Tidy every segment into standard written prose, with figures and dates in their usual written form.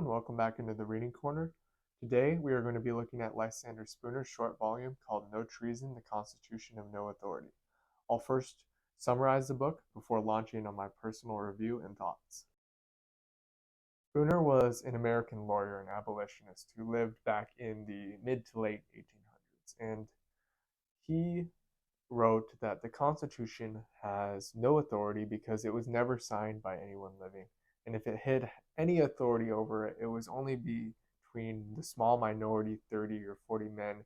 and welcome back into the Reading Corner. Today we are going to be looking at Lysander Spooner's short volume called No Treason, the Constitution of No Authority. I'll first summarize the book before launching on my personal review and thoughts. Spooner was an American lawyer and abolitionist who lived back in the mid to late 1800s, and he wrote that the Constitution has no authority because it was never signed by anyone living. And if it had any authority over it, it was only between the small minority, 30 or 40 men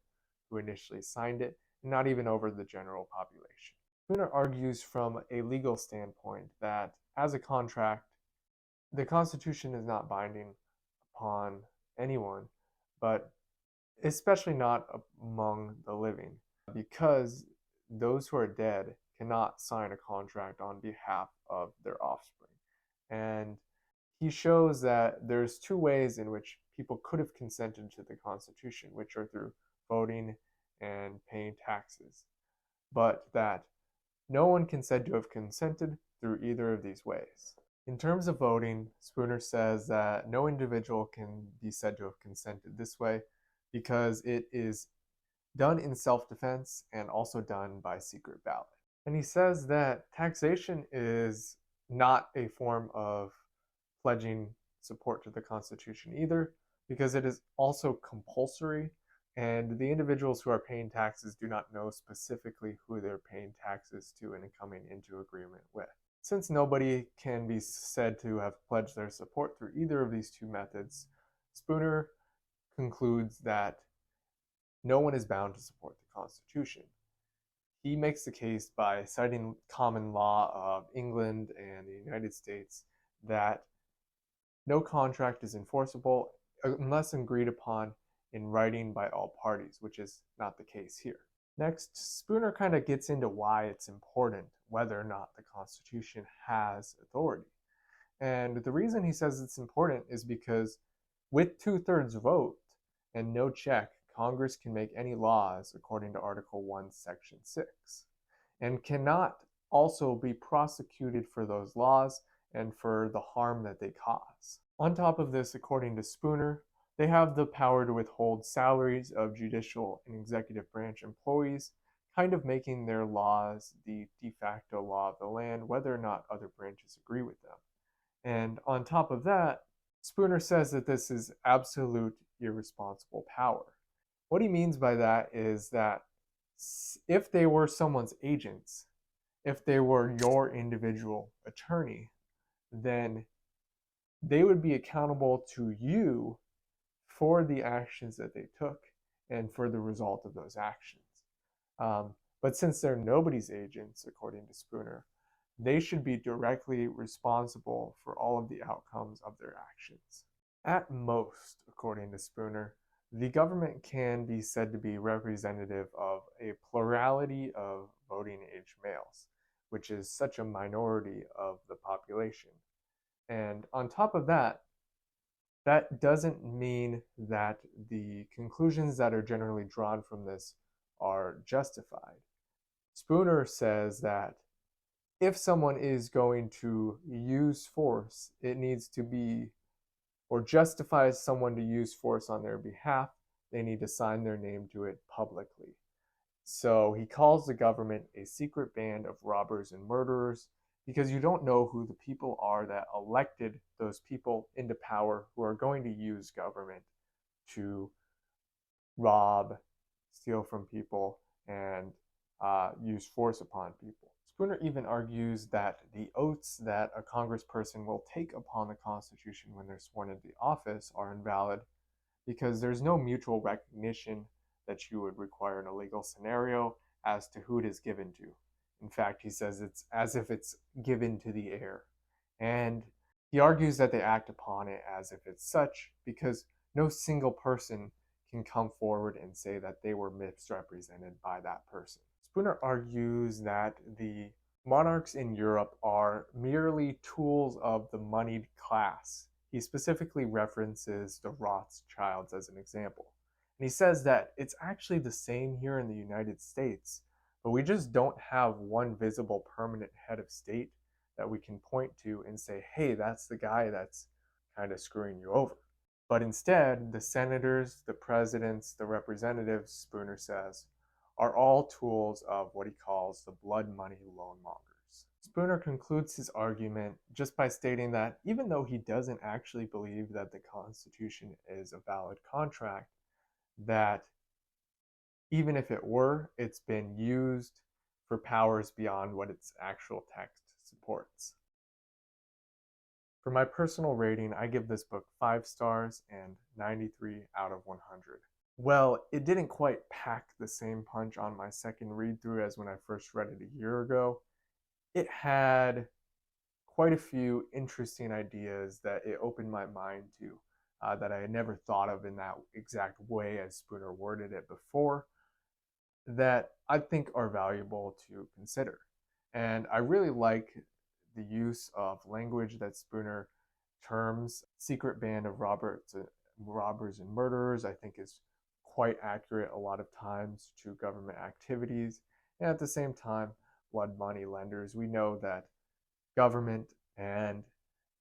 who initially signed it, and not even over the general population. Spooner argues from a legal standpoint that as a contract, the Constitution is not binding upon anyone, but especially not among the living, because those who are dead cannot sign a contract on behalf of their offspring. And he shows that there's two ways in which people could have consented to the Constitution, which are through voting and paying taxes, but that no one can said to have consented through either of these ways. In terms of voting, Spooner says that no individual can be said to have consented this way because it is done in self-defense and also done by secret ballot. And he says that taxation is not a form of pledging support to the Constitution either, because it is also compulsory, and the individuals who are paying taxes do not know specifically who they're paying taxes to and coming into agreement with. Since nobody can be said to have pledged their support through either of these two methods, Spooner concludes that no one is bound to support the Constitution. He makes the case by citing common law of England and the United States that no contract is enforceable unless agreed upon in writing by all parties, which is not the case here. Next, Spooner kind of gets into why it's important whether or not the Constitution has authority. And the reason he says it's important is because with 2/3 vote and no check, Congress can make any laws according to Article 1, Section 6, and cannot also be prosecuted for those laws and for the harm that they cause. On top of this, according to Spooner, they have the power to withhold salaries of judicial and executive branch employees, kind of making their laws the de facto law of the land, whether or not other branches agree with them. And on top of that, Spooner says that this is absolute irresponsible power. What he means by that is that if they were someone's agents, if they were your individual attorney, then they would be accountable to you for the actions that they took and for the result of those actions. But since they're nobody's agents, according to Spooner, they should be directly responsible for all of the outcomes of their actions. At most, according to Spooner, the government can be said to be representative of a plurality of voting age males, which is such a minority of the population. And on top of that, that doesn't mean that the conclusions that are generally drawn from this are justified. Spooner says that if someone is going to use force, it needs to be, or justifies someone to use force on their behalf, they need to sign their name to it publicly. So he calls the government a secret band of robbers and murderers because you don't know who the people are that elected those people into power who are going to use government to rob, steal from people, and use force upon people. Spooner even argues that the oaths that a congressperson will take upon the Constitution when they're sworn into office are invalid because there's no mutual recognition that you would require in a legal scenario as to who it is given to. In fact, he says it's as if it's given to the heir. And he argues that they act upon it as if it's such because no single person can come forward and say that they were misrepresented by that person. Spooner argues that the monarchs in Europe are merely tools of the moneyed class. He specifically references the Rothschilds as an example. And he says that it's actually the same here in the United States, but we just don't have one visible permanent head of state that we can point to and say, hey, that's the guy that's kind of screwing you over. But instead, the senators, the presidents, the representatives, Spooner says, are all tools of what he calls the blood money loan mongers. Spooner concludes his argument just by stating that even though he doesn't actually believe that the Constitution is a valid contract, that even if it were, it's been used for powers beyond what its actual text supports. For my personal rating, I give this book 5 stars and 93 out of 100. Well, it didn't quite pack the same punch on my second read through as when I first read it a year ago. It had quite a few interesting ideas that it opened my mind to that I had never thought of in that exact way as Spooner worded it before, that I think are valuable to consider. And I really like the use of language that Spooner terms secret band of robbers and murderers. I think is quite accurate a lot of times to government activities. And at the same time, blood money lenders. We know that government and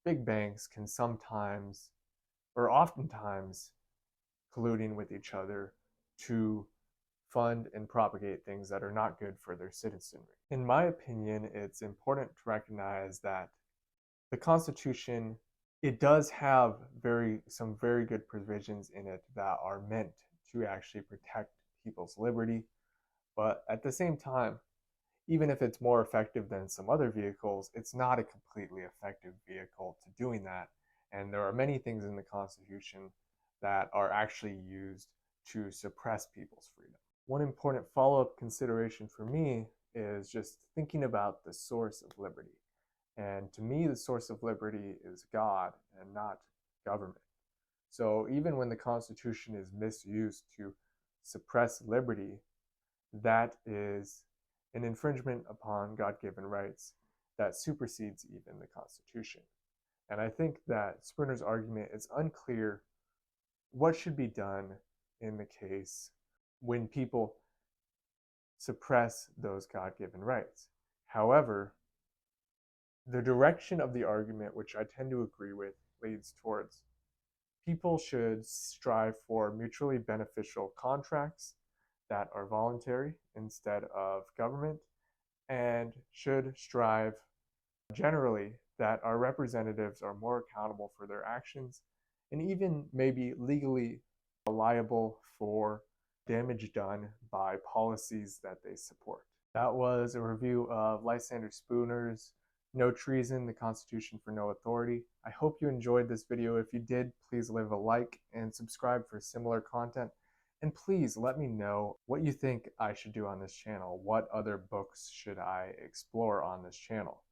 big banks can sometimes or oftentimes colluding with each other to fund and propagate things that are not good for their citizenry. In my opinion, it's important to recognize that the Constitution, it does have some very good provisions in it that are meant to actually protect people's liberty, but at the same time, even if it's more effective than some other vehicles, it's not a completely effective vehicle to doing that. And there are many things in the Constitution that are actually used to suppress people's freedom. One important follow-up consideration for me is just thinking about the source of liberty. And to me, the source of liberty is God and not government. So even when the Constitution is misused to suppress liberty, that is an infringement upon God-given rights that supersedes even the Constitution. And I think that Spooner's argument is unclear what should be done in the case when people suppress those God-given rights. However, the direction of the argument, which I tend to agree with, leads towards people should strive for mutually beneficial contracts that are voluntary instead of government, and should strive generally that our representatives are more accountable for their actions and even maybe legally liable for damage done by policies that they support. That was a review of Lysander Spooner's No Treason, the Constitution for No Authority. I hope you enjoyed this video. If you did, please leave a like and subscribe for similar content. And please let me know what you think I should do on this channel. What other books should I explore on this channel?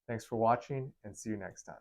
Thanks for watching, and see you next time.